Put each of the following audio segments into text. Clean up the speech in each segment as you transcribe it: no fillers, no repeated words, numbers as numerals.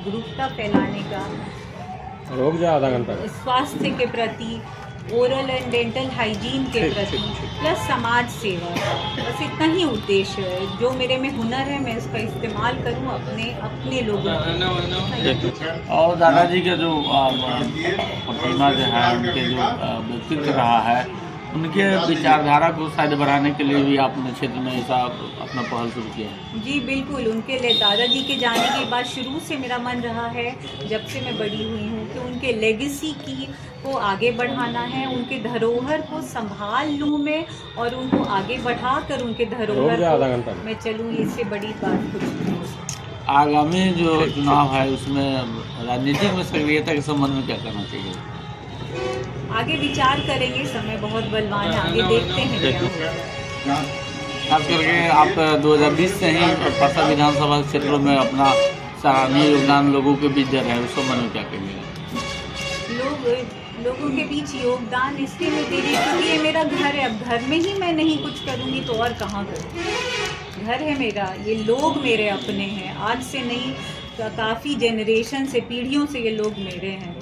जागरूकता फैलाने का, रोक जा आधा घंटा। स्वास्थ्य के प्रति, ओरल एंड डेंटल हाइजीन के प्रति, प्लस समाज सेवा। बस इतना ही उद्देश्य है। जो मेरे में हुनर है मैं उसका इस्तेमाल करूं अपने लोगों को। और दादाजी के जो प्रतिमा जो है, उनके जो व्यक्तित्व रहा है, उनके विचारधारा को शायद बढ़ाने के लिए भी आपने क्षेत्र में ऐसा अपना पहल शुरू किया है? जी बिल्कुल, उनके लिए दादाजी के जाने के बाद शुरू से मेरा मन रहा है, जब से मैं बड़ी हुई हूँ, कि उनके लेगेसी को आगे बढ़ाना है, उनके धरोहर को संभाल लूँ मैं और उनको आगे बढ़ाकर उनके धरोहर को मैं चलूँ। इससे बड़ी बात कुछ नहीं हो सकती। आगामी जो चुनाव है उसमें राजनीतिक में सक्रियता के संबंध में क्या करना चाहिए? आगे विचार करेंगे, समय बहुत बलवान है, आगे देखते हैं क्या होगा। खास करके आप 2020 से ही परसा विधानसभा क्षेत्रों में अपना सराहनीय योगदान लोगों के बीच दे रहे हैं, उस संबंध में क्या कहेंगे? लोगों के बीच योगदान इसलिए मैं दे रही हूँ क्योंकि ये मेरा घर है। अब घर में ही मैं नहीं कुछ करूँगी तो और कहाँ करूँगी? घर है मेरा, ये लोग मेरे अपने हैं। आज से नहीं, काफ़ी जनरेशन से, पीढ़ियों से ये लोग मेरे हैं।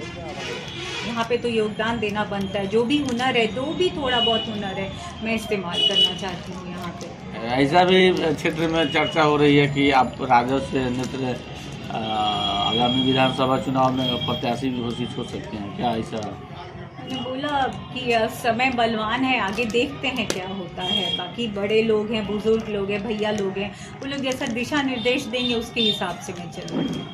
यहाँ पे तो योगदान देना बनता है। जो भी हुनर है, जो भी थोड़ा बहुत हुनर है, मैं इस्तेमाल करना चाहती हूँ यहाँ पे। ऐसा भी क्षेत्र में चर्चा हो रही है कि आप राजद से नेत्र आगामी विधानसभा चुनाव में प्रत्याशी भी घोषित हो सकते हैं, क्या ऐसा? मैंने बोला कि समय बलवान है, आगे देखते हैं क्या होता है। बाकी बड़े लोग हैं, बुजुर्ग लोग हैं, भैया लोग हैं, वो लोग जैसा दिशा निर्देश देंगे उसके हिसाब से मैं चलूँगी।